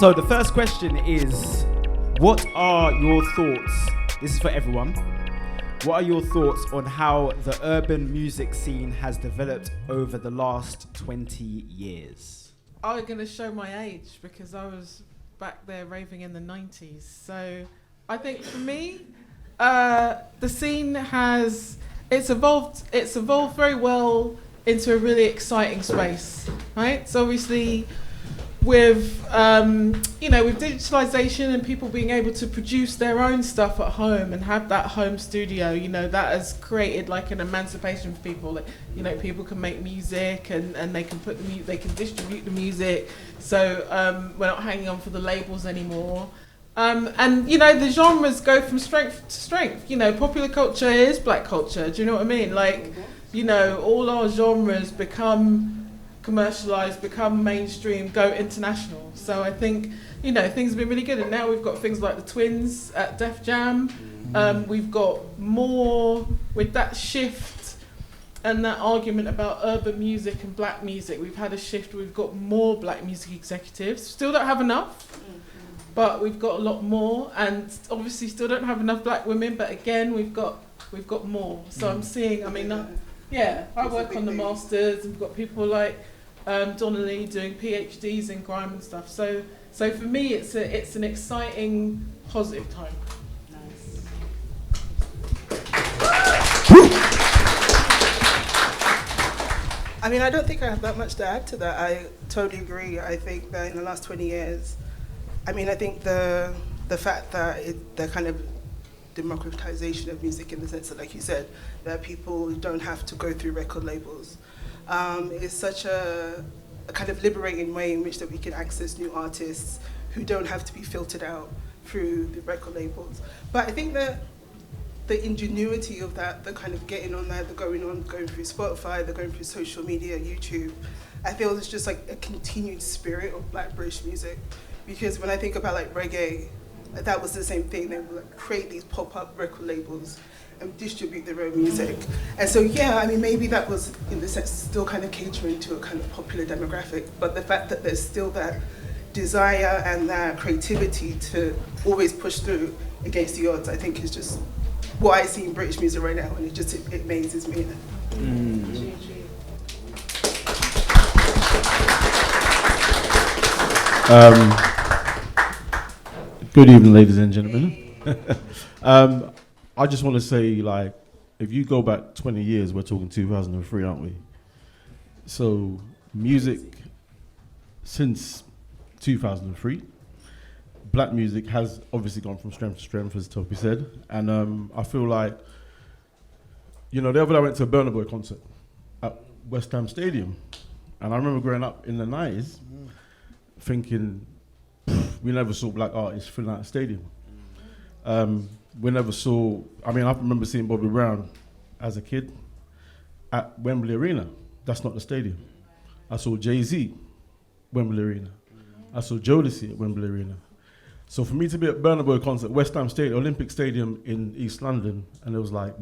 So the first question is, what are your thoughts? This is for everyone. What are your thoughts on how the urban music scene has developed over the last 20 years? I'm going to show my age because I was back there raving in the 90s. So I think for me, the scene it's evolved very well into a really exciting space, right? So obviously with digitalization and people being able to produce their own stuff at home and have that home studio, that has created like an emancipation for people. Like, people can make music and they can they can distribute the music. So we're not hanging on for the labels anymore. The genres go from strength to strength. Popular culture is black culture. Do you know what I mean? Like, all our genres become commercialized, become mainstream, go international. So I think, things have been really good. And now we've got things like the Twins at Def Jam. We've got more with that shift and that argument about urban music and black music. We've had a shift. We've got more black music executives. Still don't have enough, but we've got a lot more. And obviously still don't have enough black women. But again, we've got more. So I'm seeing, I work on the masters, and we've got people like Donnelly doing PhDs in grime and stuff. So for me, it's an exciting, positive time. Nice. I don't think I have that much to add to that. I totally agree. I think that in the last 20 years, I think the fact that the kind of democratization of music, in the sense that, like you said, that people don't have to go through record labels, is such a kind of liberating way in which that we can access new artists who don't have to be filtered out through the record labels. But I think that the ingenuity of that, the kind of getting on there, going through Spotify, they're going through social media, YouTube, I feel it's just like a continued spirit of black British music. Because when I think about like reggae, that was the same thing. They would like create these pop-up record labels and distribute their own music. And so, maybe that was, in the sense, still kind of catering to a kind of popular demographic, but the fact that there's still that desire and that creativity to always push through against the odds, I think is just what I see in British music right now, and it amazes me. Good evening, ladies and gentlemen. I just want to say, like, if you go back 20 years, we're talking 2003, aren't we? So music since 2003, black music has obviously gone from strength to strength, as Toby said. And I feel like, the other day I went to a Burna Boy concert at West Ham Stadium. And I remember growing up in the 90s thinking, we never saw black artists filling out a stadium. We never saw, I remember seeing Bobby Brown as a kid at Wembley Arena. That's not the stadium. I saw Jay-Z, Wembley Arena. I saw Jodeci at Wembley Arena. So for me to be at Burna Boy concert, West Ham Stadium, Olympic Stadium in East London, and there was like,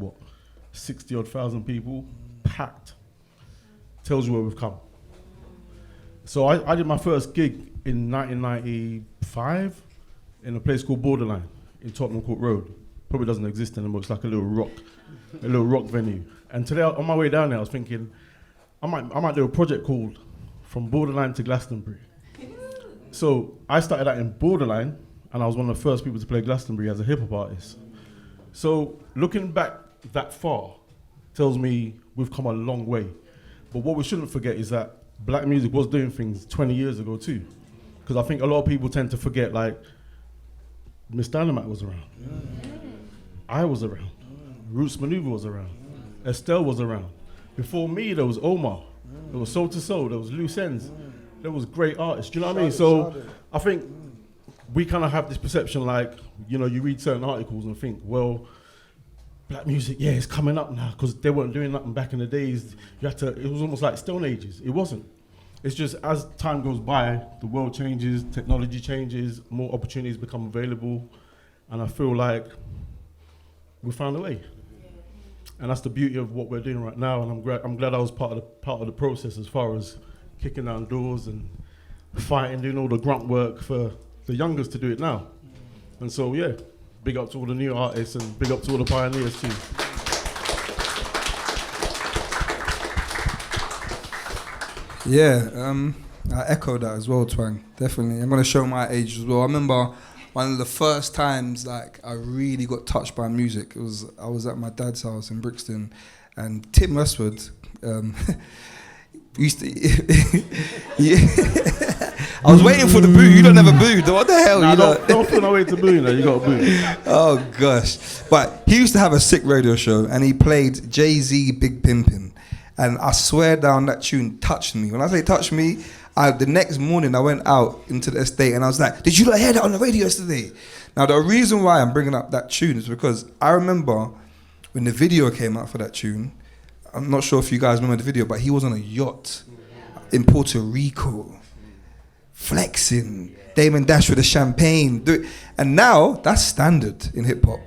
60-odd thousand people, packed, tells you where we've come. So I did my first gig in 1995 in a place called Borderline in Tottenham Court Road. Probably doesn't exist anymore. It's like a little rock venue. And today on my way down there, I was thinking, I might do a project called From Borderline to Glastonbury. So I started out in Borderline, and I was one of the first people to play Glastonbury as a hip hop artist. So looking back that far tells me we've come a long way. But what we shouldn't forget is that black music was doing things 20 years ago too. Because I think a lot of people tend to forget, like, Miss Dynamite was around. I was around. Roots Maneuver was around. Estelle was around. Before me, there was Omar. There was Soul to Soul. There was Loose Ends. There was great artists. Do you know what I mean? So I think we kind of have this perception, like, you read certain articles and think, well, black music, it's coming up now because they weren't doing nothing back in the days. It was almost like Stone Ages. It wasn't. It's just as time goes by, the world changes, technology changes, more opportunities become available, and I feel like we found a way. And that's the beauty of what we're doing right now, and I'm glad I was part of the process as far as kicking down doors and fighting, doing all the grunt work for the youngest to do it now. And so, yeah, big up to all the new artists and big up to all the pioneers too. Yeah, I echo that as well, Twang. Definitely. I'm going to show my age as well. I remember one of the first times like I really got touched by music. I was at my dad's house in Brixton, and Tim Westwood used to. Yeah. I was waiting for the boo. You don't have a boo. What the hell? Nah, you don't feel no way to boo. You know, you got a boo. Oh gosh! But he used to have a sick radio show, and he played Jay-Z Big Pimpin', and I swear down that tune touched me. When I say touched me, the next morning I went out into the estate and I was like, "Did you not hear that on the radio yesterday?" Now the reason why I'm bringing up that tune is because I remember when the video came out for that tune. I'm not sure if you guys remember the video, but he was on a yacht in Puerto Rico, flexing, Damon Dash with a champagne. And now, that's standard in hip-hop.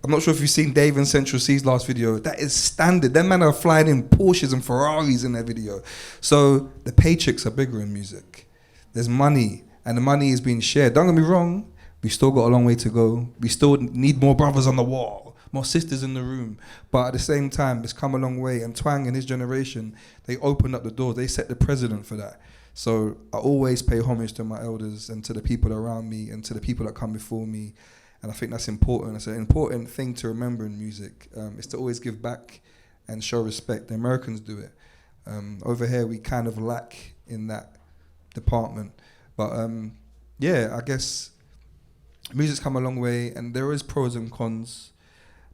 I'm not sure if you've seen Dave and Central C's last video. That is standard. Them men are flying in Porsches and Ferraris in their video. So the paychecks are bigger in music. There's money, and the money is being shared. Don't get me wrong, we still got a long way to go. We still need more brothers on the wall, more sisters in the room. But at the same time, it's come a long way. And Twang and his generation, they opened up the doors. They set the precedent for that. So I always pay homage to my elders and to the people around me and to the people that come before me. And I think that's important. It's an important thing to remember in music. It's to always give back and show respect. The Americans do it. Over here, we kind of lack in that department. But yeah, I guess music's come a long way, and there is pros and cons.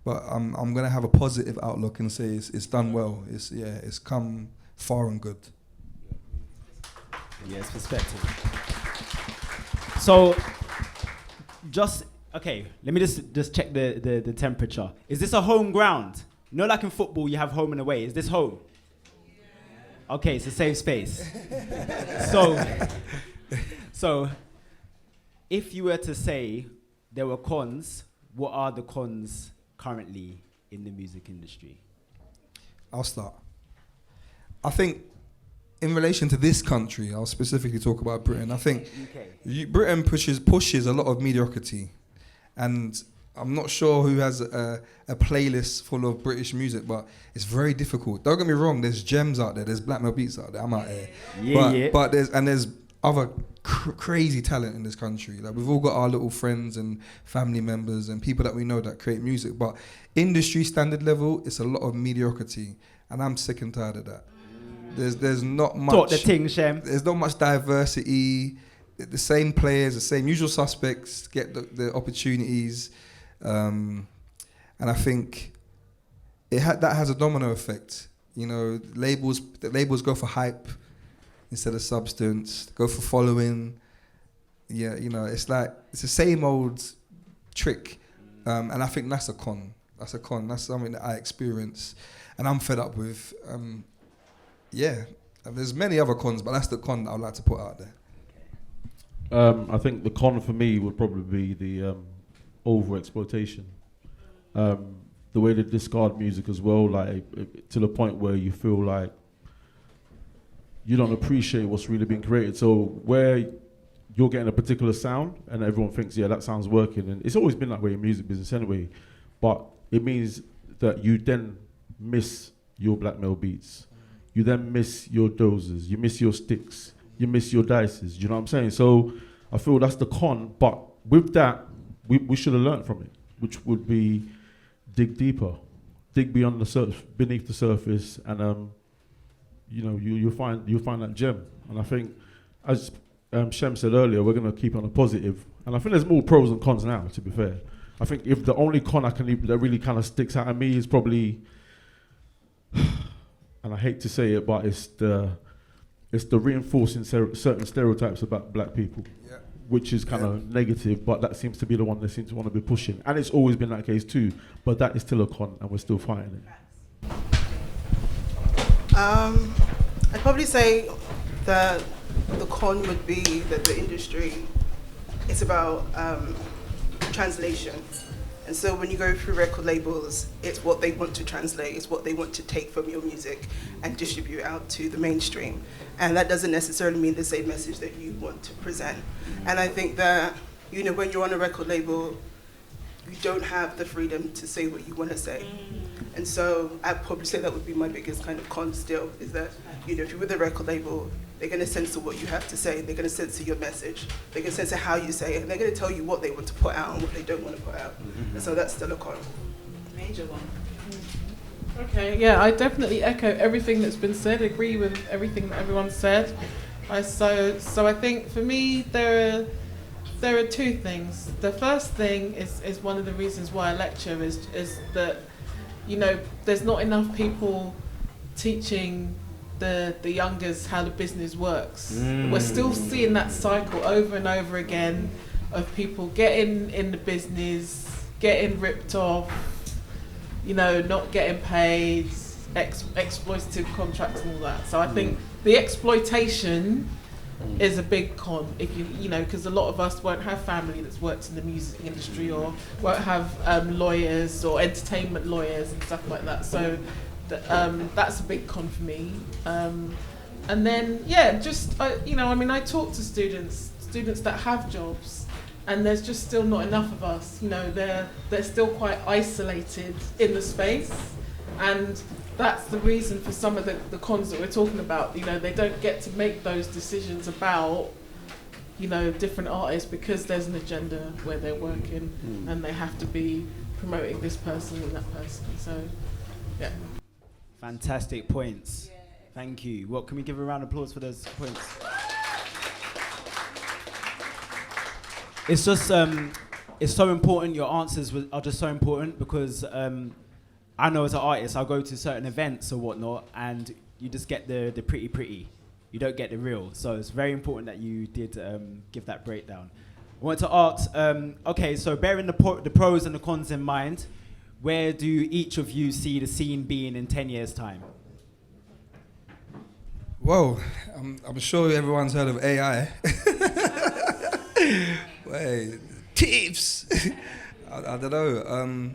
But I'm gonna have a positive outlook and say it's done well. It's come far and good. Yes, perspective. So, okay, let me just check the temperature. Is this a home ground? You know, like in football, you have home and away. Is this home? Yeah. Okay, it's a safe space. So, if you were to say there were cons, what are the cons currently in the music industry? I'll start. I think in relation to this country, I'll specifically talk about Britain. I think Britain pushes a lot of mediocrity, and I'm not sure who has a playlist full of British music, but it's very difficult. Don't get me wrong, there's gems out there, there's Blackmale beats out there, I'm out there. But there's other crazy talent in this country. Like, we've all got our little friends and family members and people that we know that create music, but industry standard level, it's a lot of mediocrity, and I'm sick and tired of that. There's not much. Talk the thing, Shem. There's not much diversity. The same players, the same usual suspects get the opportunities, and I think that has a domino effect. You know, the labels go for hype instead of substance, go for following. Yeah, you know, it's the same old trick, and I think that's a con. That's something that I experience, and I'm fed up with. Yeah, there's many other cons, but that's the con that I'd like to put out there. I think the con for me would probably be the over-exploitation. The way they discard music as well, like to the point where you feel like you don't appreciate what's really being created. So where you're getting a particular sound and everyone thinks, yeah, that sound's working. And it's always been that way in music business anyway. But it means that you then miss your Blackmale beats. You then miss your dozers, you miss your sticks, you miss your dices, you know what I'm saying? So I feel that's the con, but with that, we should have learned from it, which would be dig deeper, dig beyond beneath the surface, and you know, you'll find that gem. And I think, as Shem said earlier, we're gonna keep on a positive, and I think there's more pros and cons now, to be fair. I think if the only con that really kind of sticks out at me is probably, and I hate to say it, but it's the reinforcing certain stereotypes about black people, which is kind of negative, but that seems to be the one they seem to want to be pushing. And it's always been that case too, but that is still a con, and we're still fighting it. I'd probably say that the con would be that the industry, it's about translation. And so when you go through record labels, it's what they want to translate, it's what they want to take from your music and distribute out to the mainstream. And that doesn't necessarily mean the same message that you want to present. And I think that, you know, when you're on a record label, you don't have the freedom to say what you want to say. And so I'd probably say that would be my biggest kind of con still, is that, you know, if you're with a record label, they're going to censor what you have to say, they're going to censor your message, they're going to censor how you say it, and they're going to tell you what they want to put out and what they don't want to put out. And so that's still a con. Major one. Okay, yeah, I definitely echo everything that's been said, agree with everything that everyone said. So I think for me, there are two things. The first thing is one of the reasons why I lecture is that, you know, there's not enough people teaching the youngers how the business works. We're still seeing that cycle over and over again of people getting in the business, getting ripped off, you know, not getting paid, exploitative contracts and all that. So I think the exploitation is a big con, if you know, because a lot of us won't have family that's worked in the music industry or won't have lawyers or entertainment lawyers and stuff like that. So that's a big con for me. And then, yeah, just, you know, I mean, I talk to students that have jobs, and there's just still not enough of us. You know, they're still quite isolated in the space, and that's the reason for some of the cons that we're talking about. You know, they don't get to make those decisions about, you know, different artists because there's an agenda where they're working and they have to be promoting this person and that person. So, yeah. Fantastic points. Thank you. What, can we give a round of applause for those points? It's just, it's so important. Your answers are just so important because I know as an artist, I'll go to certain events or whatnot, and you just get the pretty. You don't get the real. So it's very important that you did give that breakdown. I want to ask, okay, so bearing the pros and the cons in mind, where do each of you see the scene being in 10 years' time? Whoa, I'm sure everyone's heard of AI. Wait, tips. I don't know.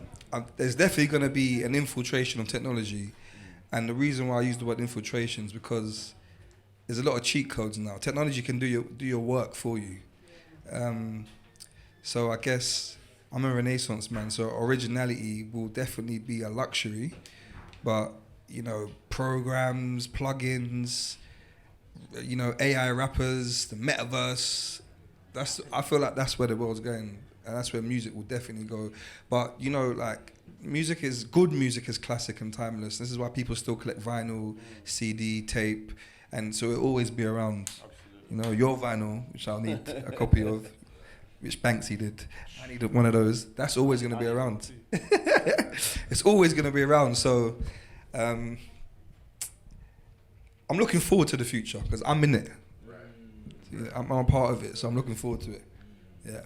There's definitely going to be an infiltration of technology, and the reason why I use the word infiltration is because there's a lot of cheat codes now. Technology can do your work for you. So I guess I'm a Renaissance man, so originality will definitely be a luxury, but you know, programs, plugins, you know, AI rappers, the metaverse. I feel like that's where the world's going, and that's where music will definitely go. But you know, like good music is classic and timeless. This is why people still collect vinyl, CD, tape, and so it'll always be around. You know, your vinyl, which I'll need a copy of, which Banksy did. I need one of those. That's always going to be around. It's always going to be around. So I'm looking forward to the future because I'm in it. I'm a part of it, so I'm looking forward to it. Yeah.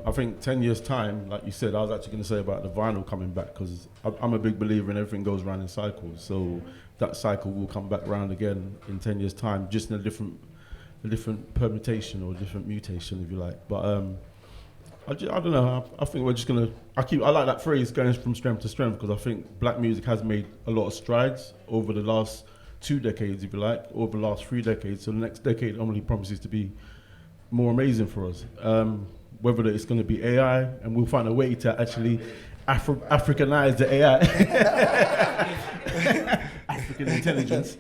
I think 10 years' time, like you said, I was actually going to say about the vinyl coming back because I'm a big believer in everything goes round in cycles. So that cycle will come back round again in 10 years' time, just in a different permutation or different mutation, if you like. But I don't know. I think we're just gonna. I like that phrase, going from strength to strength, because I think black music has made a lot of strides over the last 2 decades, if you like, over the last 3 decades. So the next decade only promises to be more amazing for us. Whether it's going to be AI, and we'll find a way to actually Africanize the AI. African intelligence.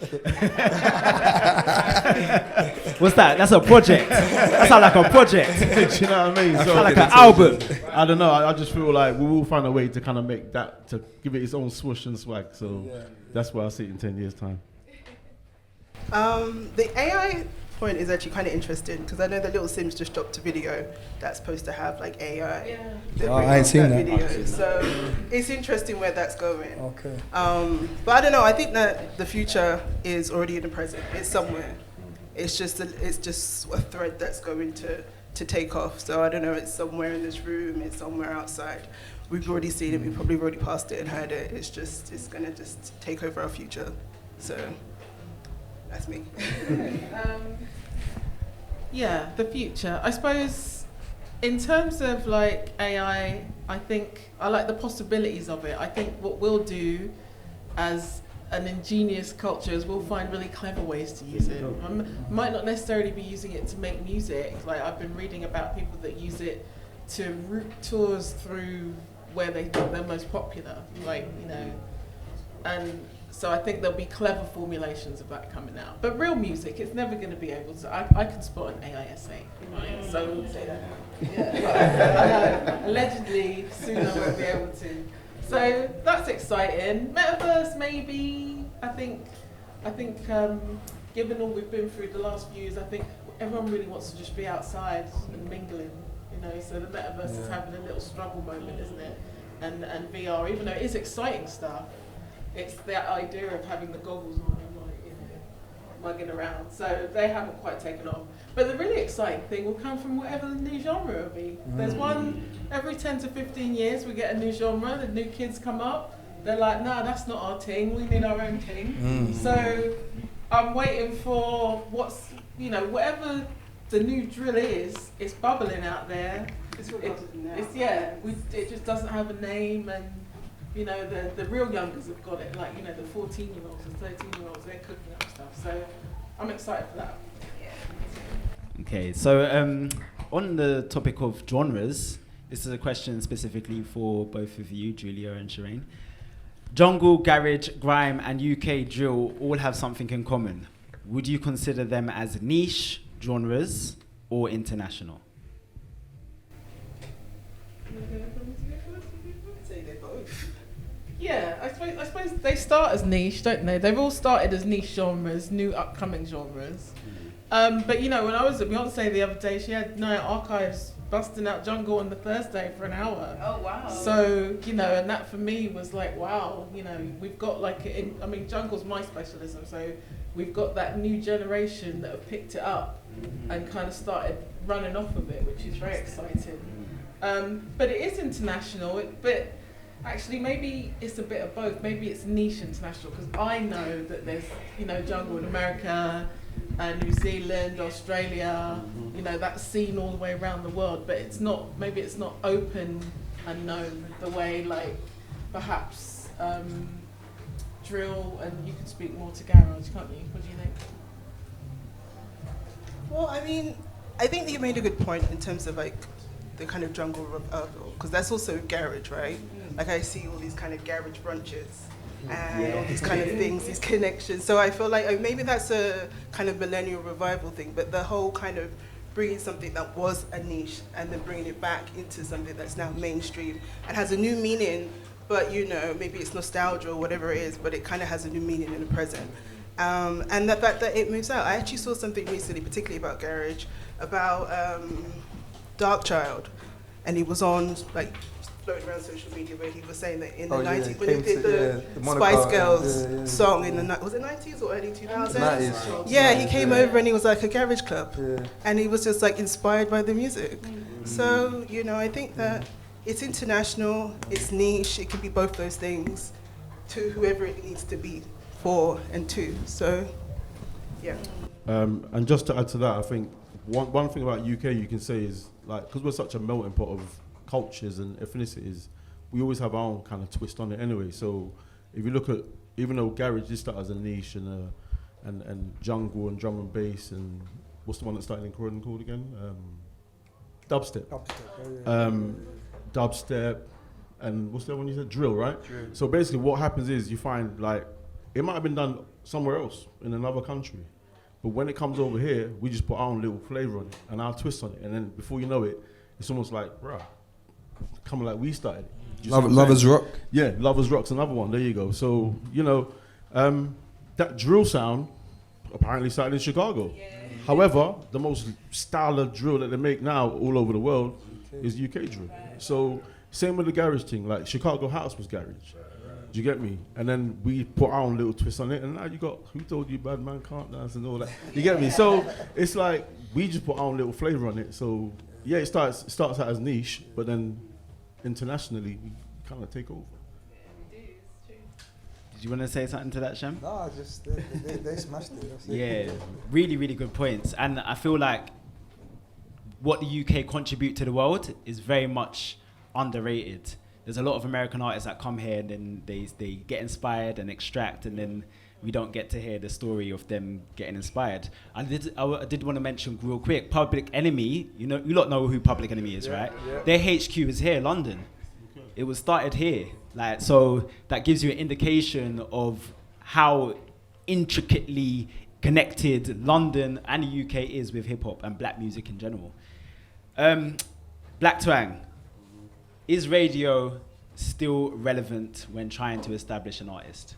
What's that? That's a project. That sounds like a project. Do you know what I mean? So like an album. I don't know. I just feel like we will find a way to kind of make that, to give it its own swoosh and swag. So that's where I see it in 10 years' time. The AI point is actually kind of interesting because I know that Little Sims just dropped a video that's supposed to have like AI. Oh, I ain't seen that. Video. So it's interesting where that's going. Okay. But I don't know. I think that the future is already in the present. It's somewhere. It's just a thread that's going to take off. So I don't know. It's somewhere in this room. It's somewhere outside. We've already seen it. We've probably already passed it and heard it. It's gonna just take over our future. So. That's me. Yeah, the future. I suppose In terms of like AI, I think I like the possibilities of it. I think what we'll do as an ingenious culture is we'll find really clever ways to use it. Might not necessarily be using it to make music. Like I've been reading about people that use it to route tours through where they think they're most popular, like, you know, and so I think there'll be clever formulations of that coming out. But real music, it's never going to be able to. I can spot an AISA, right? So say that. Yeah. Allegedly, soon I won't be able to. So that's exciting. Metaverse, maybe. I think, given all we've been through the last few years, I think everyone really wants to just be outside and mingling. You know, so the metaverse is having a little struggle moment, isn't it? And VR, even though it is exciting stuff, it's that idea of having the goggles on and like, you know, mugging around. So they haven't quite taken off. But the really exciting thing will come from whatever the new genre will be. There's one every 10 to 15 years we get a new genre, the new kids come up, they're like, nah, that's not our thing, we need our own thing. So I'm waiting for what's, you know, whatever the new drill is, it's bubbling out there. It just doesn't have a name, and you know, the real youngers have got it, like, you know, the 14-year-olds and 13-year-olds, they're cooking up stuff. So I'm excited for that. Okay, so on the topic of genres, this is a question specifically for both of you, Julia and Shireen. Jungle, garage, grime, and UK drill all have something in common. Would you consider them as niche genres or international? Yeah, I suppose they start as niche, don't they? They've all started as niche genres, new upcoming genres. But you know, when I was at Beyonce the other day, she had Night Archives busting out jungle on the Thursday for an hour. Oh wow! So you know, and that for me was like, wow, you know, we've got like, jungle's my specialism, so we've got that new generation that have picked it up and kind of started running off of it, which is very exciting. But it is international, but actually maybe it's a bit of both. Maybe it's niche international, because I know that there's, you know, jungle in America, New Zealand, Australia, you know, that scene all the way around the world, but it's not, maybe it's not open and known the way, like, perhaps drill, and you could speak more to garage, can't you? What do you think? Well, I mean, I think that you made a good point in terms of like the kind of jungle revival, because that's also garage, right? Like I see all these kind of garage brunches and all these kind of things, these connections. So I feel like maybe that's a kind of millennial revival thing, but the whole kind of bringing something that was a niche and then bringing it back into something that's now mainstream and has a new meaning, but you know, maybe it's nostalgia or whatever it is, but it kind of has a new meaning in the present. And the fact that it moves out. I actually saw something recently, particularly about garage, about Dark Child, and he was on like floating around social media where he was saying that in the 90s, when he did the Spice Girls song in the, was it 90s or early 2000s? 90s. Yeah, he came over and he was like a garage club, and he was just like inspired by the music. So, you know, I think that it's international, it's niche, it can be both those things to whoever it needs to be for and to. So, yeah. And just to add to that, I think one thing about UK you can say is, like, because we're such a melting pot of cultures and ethnicities, we always have our own kind of twist on it anyway. So if you look at, even though garage did start as a niche and jungle and drum and bass and what's the one that started in Croydon called again? Dubstep. Dubstep, and what's the other one you said? Drill, right? Drill. So basically what happens is you find, like, it might have been done somewhere else in another country, but when it comes over here, we just put our own little flavour on it and our twist on it, and then before you know it, it's almost like, bruh, coming like we started. Lovers Rock? Yeah, Lovers Rock's another one, there you go. So, you know, that drill sound apparently started in Chicago. Yeah. However, the most style of drill that they make now all over the world is UK drill. So, same with the garage thing, like Chicago House was garage. Do you get me? And then we put our own little twist on it, and now you got Who Told You Bad Man Can't Dance and all that. You get me? So it's like we just put our own little flavor on it. So yeah, it starts out as niche, but then internationally we kind of take over. Did you want to say something to that, Shem? No, just they smashed it. That's yeah, really, really good points. And I feel like what the UK contribute to the world is very much underrated. There's a lot of American artists that come here and then they get inspired and extract, and then we don't get to hear the story of them getting inspired. I did want to mention real quick, Public Enemy. You lot know who Public Enemy is, right? Yeah. Their HQ is here, London. Okay. It was started here, like, so that gives you an indication of how intricately connected London and the UK is with hip hop and black music in general. Black Twang, is radio still relevant when trying to establish an artist?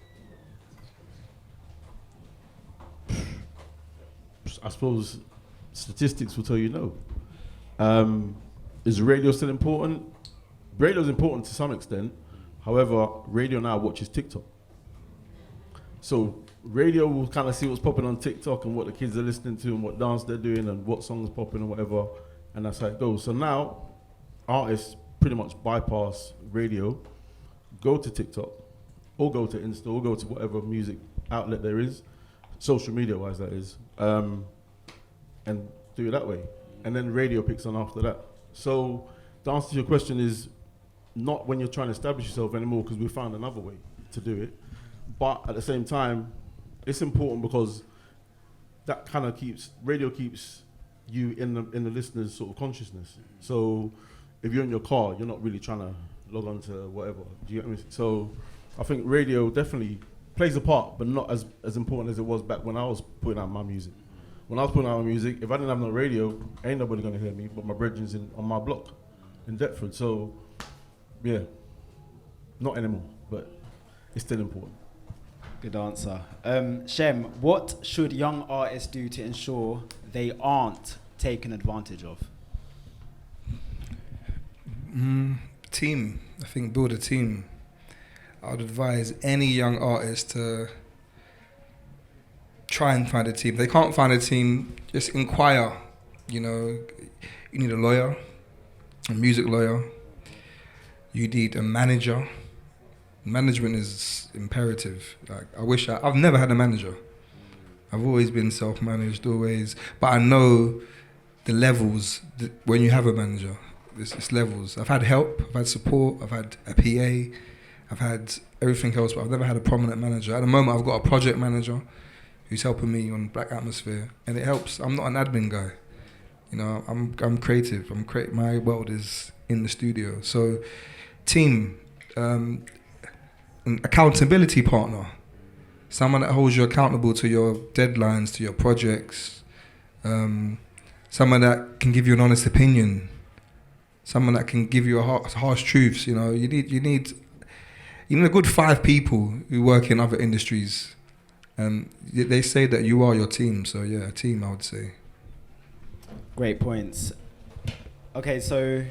I suppose statistics will tell you no. Is radio still important? Radio is important to some extent. However, radio now watches TikTok. So radio will kind of see what's popping on TikTok and what the kids are listening to and what dance they're doing and what songs popping and whatever, and that's how it goes. So now artists pretty much bypass radio, go to TikTok, or go to Insta, or go to whatever music outlet there is, social media wise that is, and do it that way. And then radio picks on after that. So the answer to your question is not when you're trying to establish yourself anymore, because we found another way to do it. But at the same time, it's important because that kind of radio keeps you in the listener's sort of consciousness. So if you're in your car, you're not really trying to log on to whatever. Do you get me? So I think radio definitely plays a part, but not as important as it was back when I was putting out my music. When I was putting out my music, if I didn't have no radio, ain't nobody gonna hear me but my brethrens on my block in Deptford. So yeah, not anymore, but it's still important. Good answer. Shem, what should young artists do to ensure they aren't taken advantage of? Team. I think build a team. I would advise any young artist to try and find a team. If they can't find a team, just inquire. You need a lawyer, a music lawyer. You need a manager. Management is imperative. Like, I've never had a manager. I've always been self-managed, always. But I know the levels when you have a manager. It's levels. I've had help, I've had support, I've had a PA, I've had everything else, but I've never had a prominent manager. At the moment, I've got a project manager who's helping me on Black Atmosphere, and it helps. I'm not an admin guy. I'm creative. My world is in the studio. So, team, an accountability partner, someone that holds you accountable to your deadlines, to your projects, someone that can give you an honest opinion, someone that can give you harsh truths. You need a good 5 people who work in other industries. They say that you are your team, so yeah, a team, I would say. Great points. Okay, so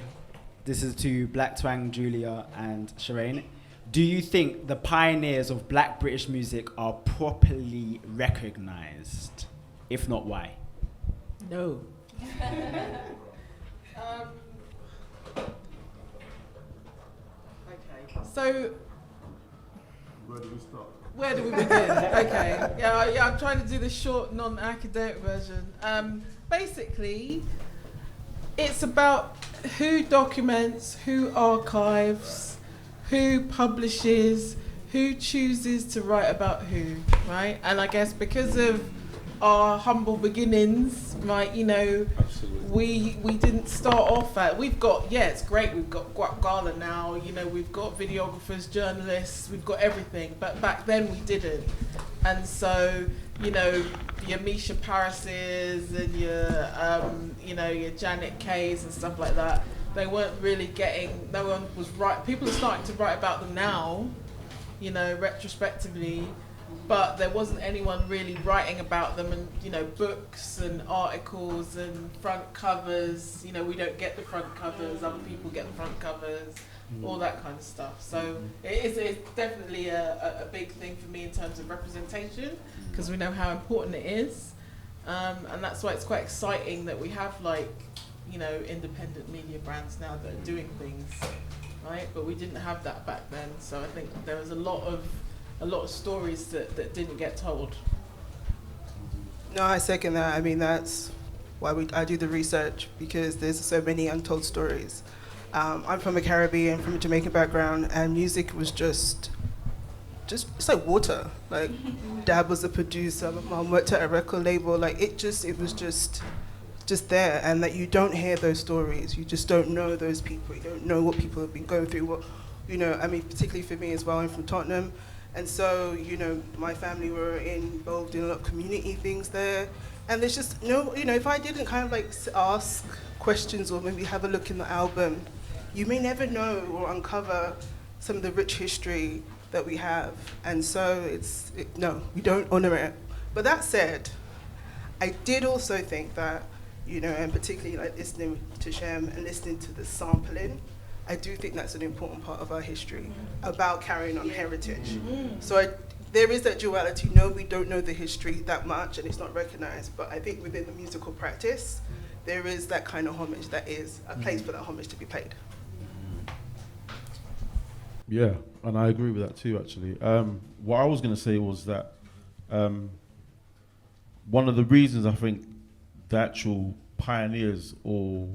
this is to Black Twang, Julia, and Shireen. Do you think the pioneers of black British music are properly recognised? If not, why? No. Okay, so where do we start? Where do we begin? Okay, yeah, I'm trying to do the short, non-academic version. Basically, it's about who documents, who archives, who publishes, who chooses to write about who, right? And I guess because of our humble beginnings, right, we didn't start off it's great, we've got Gala now, we've got videographers, journalists, we've got everything, but back then we didn't. And so, your Misha Parises and your Janet Kays and stuff like that, they weren't really no one was right. People are starting to write about them now, retrospectively, but there wasn't anyone really writing about them, and books and articles and front covers. We don't get the front covers, other people get the front covers, all that kind of stuff. So it's definitely a big thing for me in terms of representation, because we know how important it is, and that's why it's quite exciting that we have independent media brands now that are doing things, right? But we didn't have that back then. So I think there was a lot of stories that didn't get told. No, I second that. I mean, that's why I do the research, because there's so many untold stories. I'm from the Caribbean, from a Jamaican background, and music was just it's like water. Like, Dad was a producer, my mom worked at a record label. Like, it was just there, and that you don't hear those stories. You just don't know those people. You don't know what people have been going through. What, I mean, particularly for me as well. I'm from Tottenham, and so my family were involved in a lot of community things there. And there's just no, if I didn't kind of like ask questions or maybe have a look in the album, you may never know or uncover some of the rich history that we have. And so no, we don't honor it. But that said, I did also think that, and particularly like listening to Shem and listening to the sampling, I do think that's an important part of our history, about carrying on heritage. So there is that duality. No, we don't know the history that much and it's not recognized, but I think within the musical practice, there is that kind of homage, that is a place for that homage to be paid. Yeah, and I agree with that too, actually. What I was going to say was that one of the reasons I think the actual pioneers or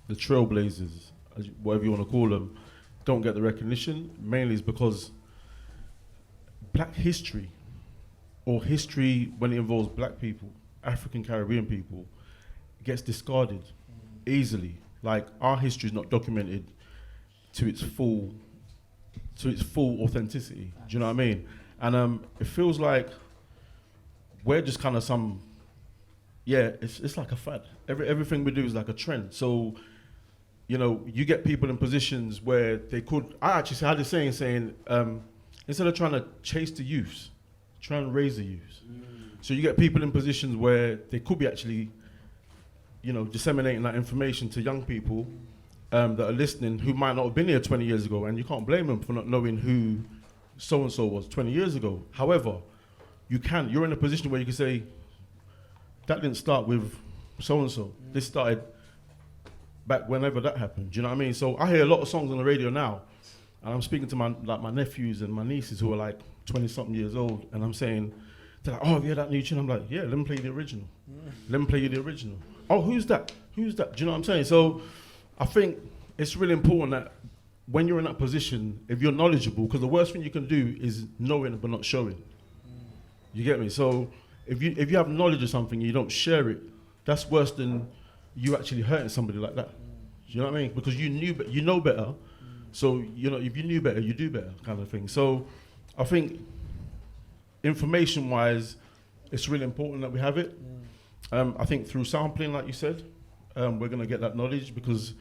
the trailblazers, whatever you want to call them, don't get the recognition, mainly is because black history, or history when it involves black people, African Caribbean people, gets discarded easily. Like, our history is not documented to its full authenticity. Do you know what I mean? And it feels like we're just kind of it's like a fad. Everything we do is like a trend. So, you get people in positions where they could. I actually had this saying, instead of trying to chase the youths, try and raise the youths. So you get people in positions where they could be actually, disseminating that information to young people that are listening, who might not have been here 20 years ago, and you can't blame them for not knowing who so-and-so was 20 years ago. However, you're in a position where you can say, that didn't start with so-and-so. This started back whenever that happened. Do you know what I mean? So I hear a lot of songs on the radio now, and I'm speaking to my nephews and my nieces who are like 20-something years old, and I'm saying, they're like, oh, yeah, that new tune. I'm like, yeah, let me play you the original. Let me play you the original. Oh, who's that? Do you know what I'm saying? So I think it's really important that when you're in that position, if you're knowledgeable, because the worst thing you can do is knowing but not showing. You get me? So if you have knowledge of something and you don't share it, that's worse than you actually hurting somebody like that. Do you know what I mean? Because you know better. So, if you knew better, you do better, kind of thing. So I think information-wise, it's really important that we have it. I think through sampling, like you said, we're going to get that knowledge, because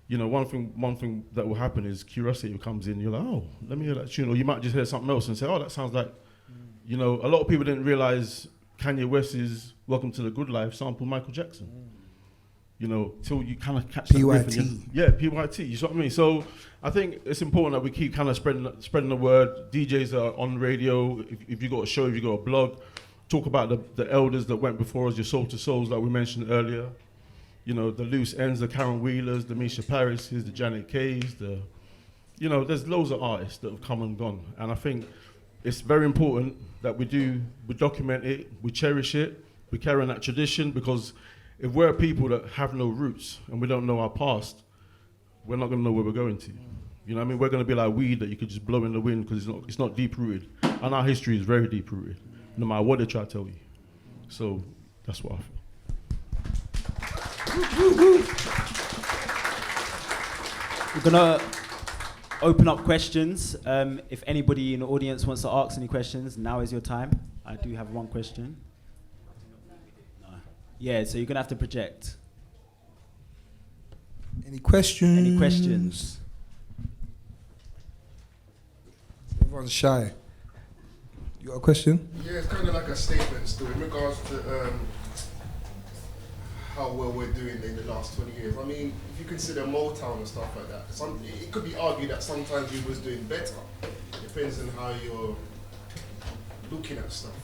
one thing that will happen is curiosity comes in. You're like, oh, let me hear that tune. Or you might just hear something else and say, oh, that sounds like, a lot of people didn't realize Kanye West's Welcome to the Good Life sampled Michael Jackson. Till you kind of catch that riff. PYT, you see what I mean? So I think it's important that we keep kind of spreading the word. DJs are on radio. If you got a show, if you got a blog, talk about the elders that went before us, your Soul to Souls that we mentioned earlier. The Loose Ends, the Karen Wheelers, the Misha Parises, the Janet Kays, there's loads of artists that have come and gone. And I think it's very important that we document it, we cherish it, we carry on that tradition, because if we're people that have no roots and we don't know our past, we're not going to know where we're going to. You know what I mean? We're going to be like weed that you could just blow in the wind, because it's not deep-rooted. And our history is very deep-rooted, no matter what they try to tell you. So that's what I feel. We're going to open up questions. If anybody in the audience wants to ask any questions, now is your time. I do have one question. Yeah, so you're going to have to project. Any questions? Any questions? Everyone's shy. You got a question? Yeah, it's kind of like a statement still in regards to how well we're doing in the last 20 years. I mean, if you consider Motown and stuff like that, it could be argued that sometimes you was doing better. Depends on how you're looking at stuff.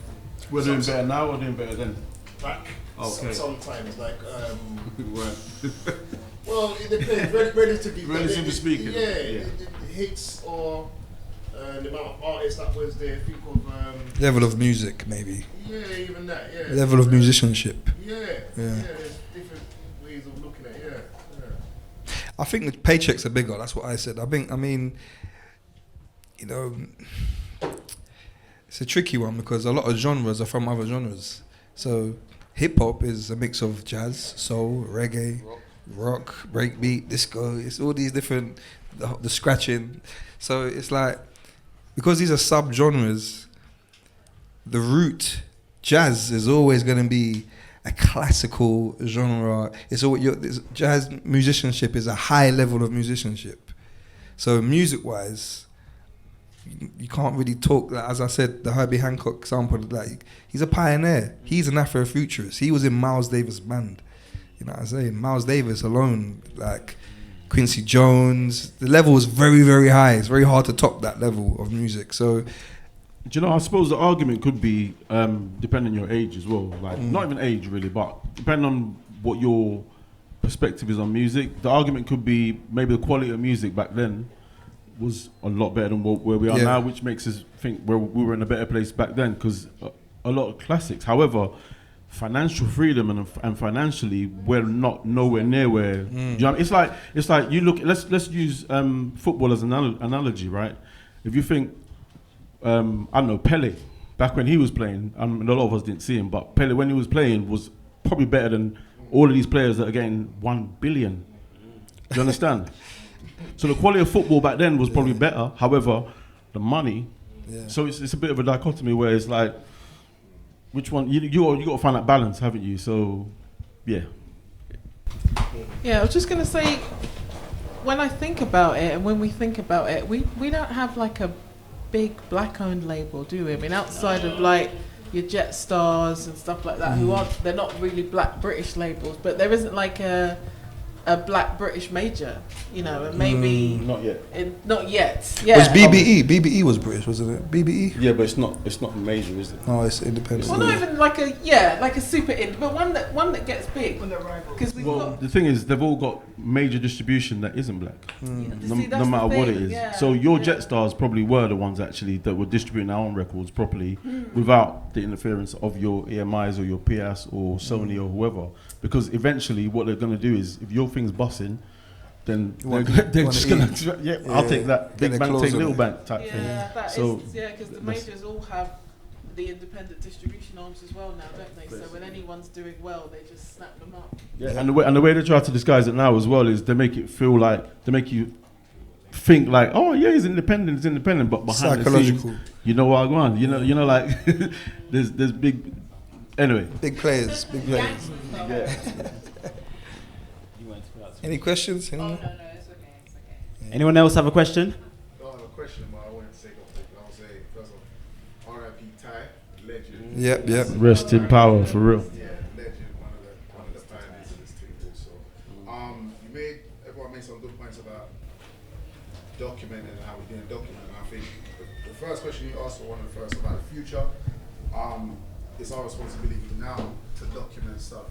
We're doing better now or doing better then? Back. Okay. Sometimes, like, well, it depends. Relatively speaking. Yeah, it hits or the amount of artists that was there. Think of level of music, maybe. Yeah, even that. Yeah. Level of musicianship. Yeah. There's different ways of looking at it. Yeah. I think the paychecks are bigger. That's what I said. I mean, you know, it's a tricky one because a lot of genres are from other genres. So hip hop is a mix of jazz, soul, reggae, rock, breakbeat, disco. It's all these different, the scratching. So it's like, because these are sub-genres, the root, jazz is always going to be a classical genre. Jazz musicianship is a high level of musicianship. So music-wise, you can't really talk, like, as I said, the Herbie Hancock example, like, he's a pioneer. He's an Afrofuturist. He was in Miles Davis' band. You know what I'm saying? Miles Davis alone, like Quincy Jones, the level is very, very high. It's very hard to top that level of music. So, do you know, I suppose the argument could be, depending on your age as well, like not even age really, but depending on what your perspective is on music, the argument could be maybe the quality of music back then was a lot better than where we are now, which makes us think we were in a better place back then, because a lot of classics. However, financial freedom and financially, we're not nowhere near where. Do you know what I mean? It's like you look. Let's use football as an analogy, right? If you think, I don't know, Pele back when he was playing, and a lot of us didn't see him, but Pele when he was playing was probably better than all of these players that are getting 1 billion. Do you understand? So the quality of football back then was probably better. However, the money. Yeah. So it's a bit of a dichotomy where it's like, which one you got to find that balance, haven't you? So, yeah. Yeah, I was just gonna say, when I think about it, and when we think about it, we don't have like a big black-owned label, do we? I mean, outside of like your Jet Stars and stuff like that, they're not really black British labels, but there isn't like a black British major, you know, and maybe not yet. Not yet. Yeah. Was BBE? BBE was British, wasn't it? BBE. Yeah, but it's not major, is it? No, it's independent. Well, not even like a super indie, but one that gets big. Because the thing is, they've all got major distribution that isn't black, no matter what it is. Yeah. So your Jet Stars probably were the ones actually that were distributing their own records properly, without the interference of your EMIs or your PS or Sony or whoever. Because eventually, what they're going to do is, if your thing's bussing, then they're just going to, I'll take that big bank, take little bank type thing. Because the majors all have the independent distribution arms as well now, don't they? So when anyone's doing well, they just snap them up. Yeah, and the way they try to disguise it now as well is they make it feel like, they make you think like, oh yeah, he's independent, but behind the scenes, you know what I want, you know, like there's big. Anyway. Big players. Yeah. Any questions? Anyone? Oh, no, it's okay. Anyone else have a question? I don't have a question, but I wouldn't say I'll say first of all, R.I.P. Ty, legend. Yep. Rest in power, for real. Yeah, legend, one of the pioneers of this thing also. Everyone made some good points about documenting and how we didn't document. And I think the first question you asked, or one of the first about the future, it's our responsibility now to document stuff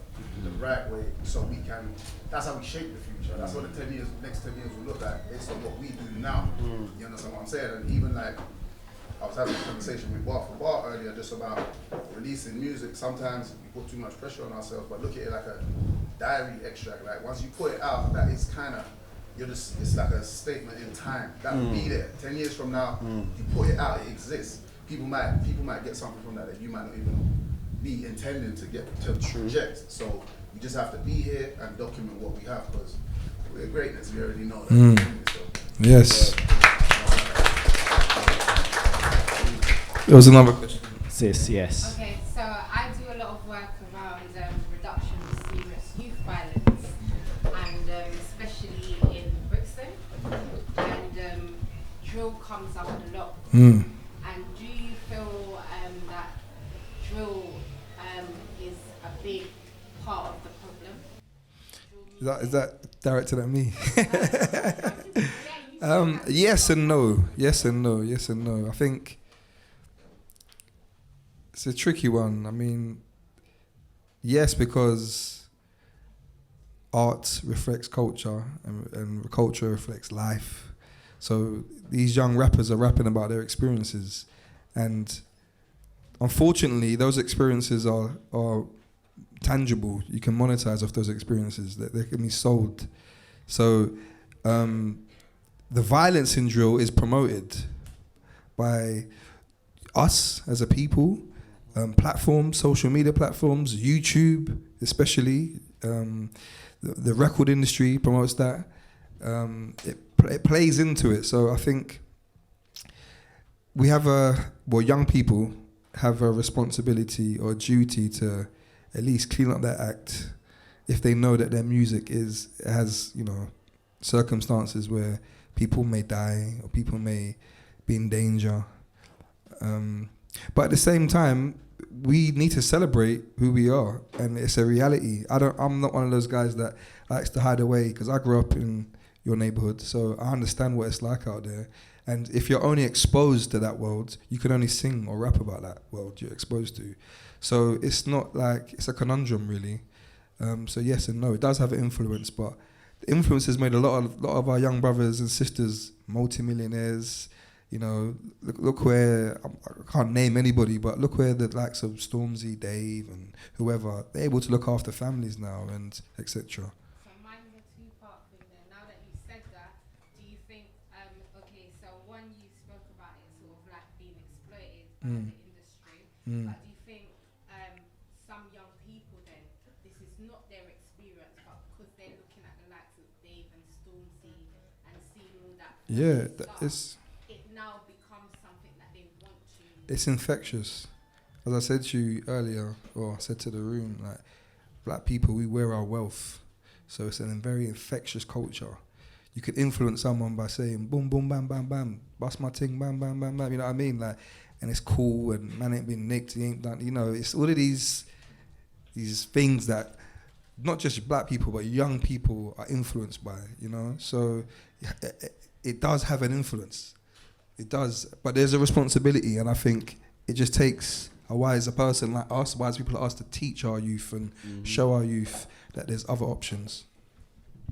the right way, so we can. That's how we shape the future. That's what the next 10 years will look like based on what we do now. You understand what I'm saying? And even like, I was having a conversation with Bar for Bar earlier just about releasing music. Sometimes we put too much pressure on ourselves, but look at it like a diary extract. Like once you put it out, that is kind of, it's like a statement in time. That will be there. 10 years from now, you put it out, it exists. People might get something from that you might not even be intending to project. So we just have to be here and document what we have, because we're greatness. We already know that. So, yes. There was another question. Sis, yes. Okay, so I do a lot of work around reduction of serious youth violence, and especially in Brixton, and drill comes up a lot. And do you feel that drill is a big part of the problem? Is that directed at me? Yes and no. I think it's a tricky one. I mean, yes, because art reflects culture, and culture reflects life. So these young rappers are rapping about their experiences, and unfortunately, those experiences are tangible. You can monetize off those experiences. That they can be sold. So the violence in drill is promoted by us as a people, platforms, social media platforms, YouTube especially. The record industry promotes that. It plays into it. So I think we have young people have a responsibility or duty to at least clean up their act if they know that their music has circumstances where people may die or people may be in danger. But at the same time, we need to celebrate who we are, and it's a reality. I'm not one of those guys that likes to hide away, because I grew up in your neighborhood, so I understand what it's like out there. And if you're only exposed to that world, you can only sing or rap about that world you're exposed to. So it's not like, it's a conundrum really. So yes and no, it does have an influence, but the influence has made a lot of our young brothers and sisters multimillionaires. Look where, I can't name anybody, but look where the likes of Stormzy, Dave, and whoever, they're able to look after families now, and etc. So mine is a two-part thing there. Now that you said that, do you think, okay, so one, you spoke about it sort of like being exploited by the industry, but do you think some young people then, this is not their experience, but because they're looking at the likes of Dave and Stormzy and seeing all that, it now becomes something that they want to. It's infectious. As I said to you earlier, or I said to the room, like, black people, we wear our wealth. So it's a very infectious culture. You could influence someone by saying, boom, boom, bam, bam, bam, bust my ting, bam, bam, bam, bam, you know what I mean? Like, and it's cool, and man ain't been nicked, he ain't done, it's all of these things that not just black people, but young people are influenced by, So it does have an influence. It does, but there's a responsibility, and I think it just takes a wiser person like us, wise people like us, to teach our youth and show our youth that there's other options.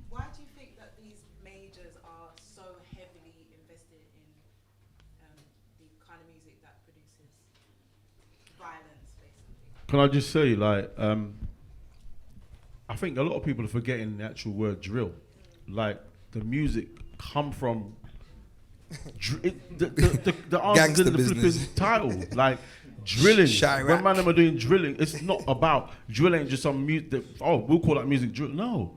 Why do you think that these majors are so heavily invested in the kind of music that produces violence, basically? Can I just say, I think a lot of people are forgetting the actual word drill. Like, the music come from the answer in the flipping title, like drilling. When man are doing drilling, it's not about drill. Ain't just some music. We'll call that music drill. No,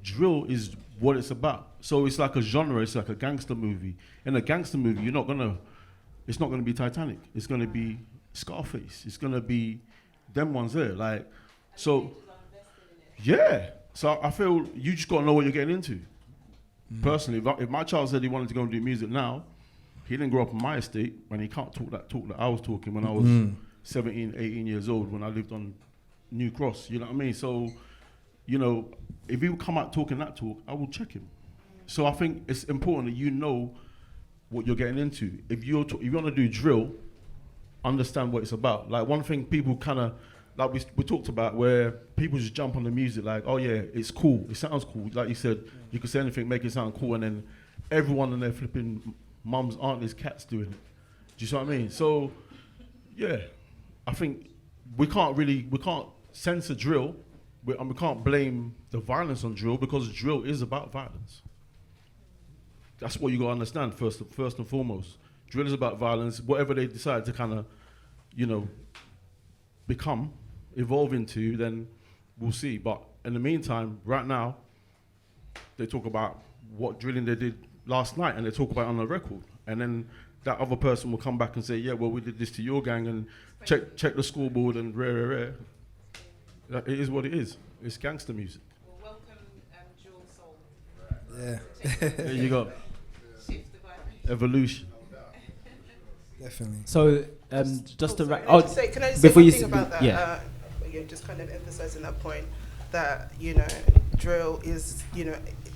drill is what it's about. So it's like a genre. It's like a gangster movie. In a gangster movie, it's not gonna be Titanic. It's gonna be Scarface. It's gonna be them ones there. Like, so yeah. So I feel you just gotta know what you're getting into. Personally, if my child said he wanted to go and do music now, he didn't grow up on my estate, and he can't talk that I was talking when I was 17, 18 years old, when I lived on New Cross, you know what I mean? So, if he would come out talking that talk, I will check him. So I think it's important that you know what you're getting into. If you want to do drill, understand what it's about. Like, one thing people kind of, like we talked about, where people just jump on the music like, oh yeah, it's cool, it sounds cool. Like you said, you could say anything, make it sound cool, and then everyone and their flipping mums, aunties, cats doing it. Do you see what I mean? So, yeah, I think we can't censor drill, and we can't blame the violence on drill, because drill is about violence. That's what you got to understand first and foremost. Drill is about violence. Whatever they decide to kind of, evolve into, then we'll see. But in the meantime, right now, they talk about what drilling they did last night, and they talk about it on the record. And then that other person will come back and say, yeah, well, we did this to your gang, and check the scoreboard, and rare. It is what it is. It's gangster music. Well, welcome, Jewel Soul. Yeah. There you go. Shift the vibration. Evolution. Definitely. So, just to Can wrap. I just say one thing about that? Yeah. Just kind of emphasizing that point, that drill is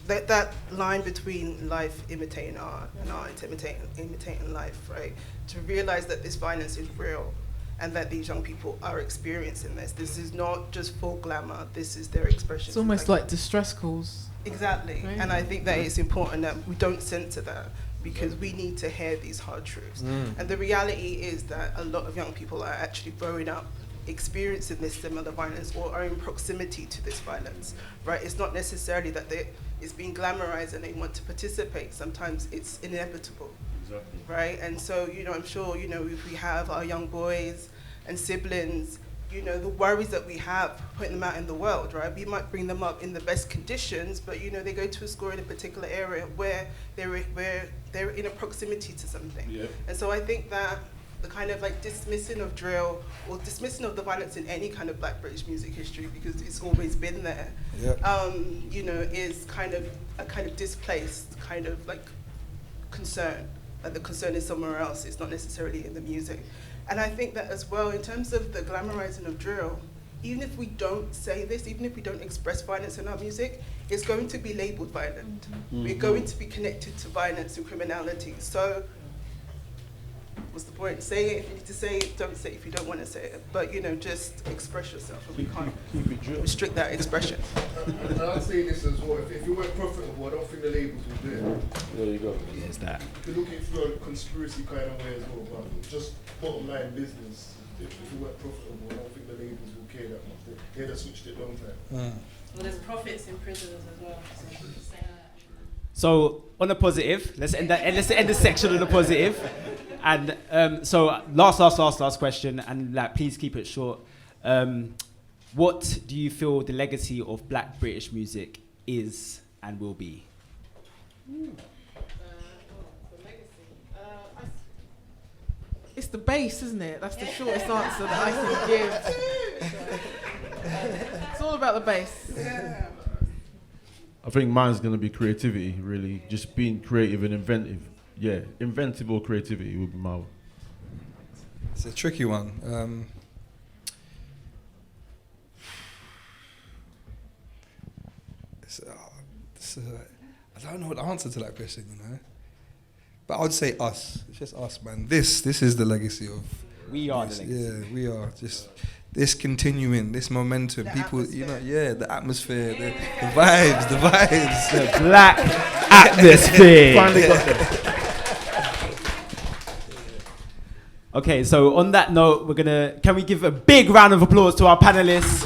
that line between life imitating art and art imitating life, right? To realize that this violence is real, and that these young people are experiencing this. This is not just full glamour. This is their expression. It's almost like distress calls. Exactly. Right. And I think that it's important that we don't censor that, because we need to hear these hard truths. And the reality is that a lot of young people are actually growing up experiencing this similar violence or are in proximity to this violence, right? It's not necessarily that it's being glamorized and they want to participate. Sometimes it's inevitable, right? And so, I'm sure, if we have our young boys and siblings, the worries that we have putting them out in the world, right? We might bring them up in the best conditions, but they go to a school in a particular area where they're in a proximity to something. Yep. And so I think that the kind of like dismissing of drill or dismissing of the violence in any kind of Black British music history, because it's always been there, is kind of a kind of displaced kind of like concern. Like the concern is somewhere else. It's not necessarily in the music. And I think that as well, in terms of the glamorizing of drill, even if we don't say this, even if we don't express violence in our music, it's going to be labeled violent. We're going to be connected to violence and criminality. So what's the point? Say it if you need to say it, don't say it if you don't want to say it. But just express yourself, and we can't restrict that expression. And I'd say this as well, if you weren't profitable, I don't think the labels would do it. There you go. There's that. You could look at it through a conspiracy kind of way as well, but just bottom line business, if you weren't profitable, I don't think the labels will care that much. They'd have switched it long time. Well, there's profits in prisons as well. So on a positive, let's end the section on a positive. And so last question, and please keep it short. What do you feel the legacy of Black British music is and will be? It's the bass, isn't it? That's the shortest answer that I can give. It's all about the bass. I think mine's going to be creativity, really. Just being creative and inventive. Yeah, inventive or creativity would be my one. It's a tricky one. I don't know the answer to that question, But I would say us. It's just us, man. This is the legacy of. We are the legacy. Yeah, we are. Just this continuing, this momentum. The People, atmosphere. the atmosphere, the vibes. The Black atmosphere. Finally got there. Okay, so on that note, can we give a big round of applause to our panelists?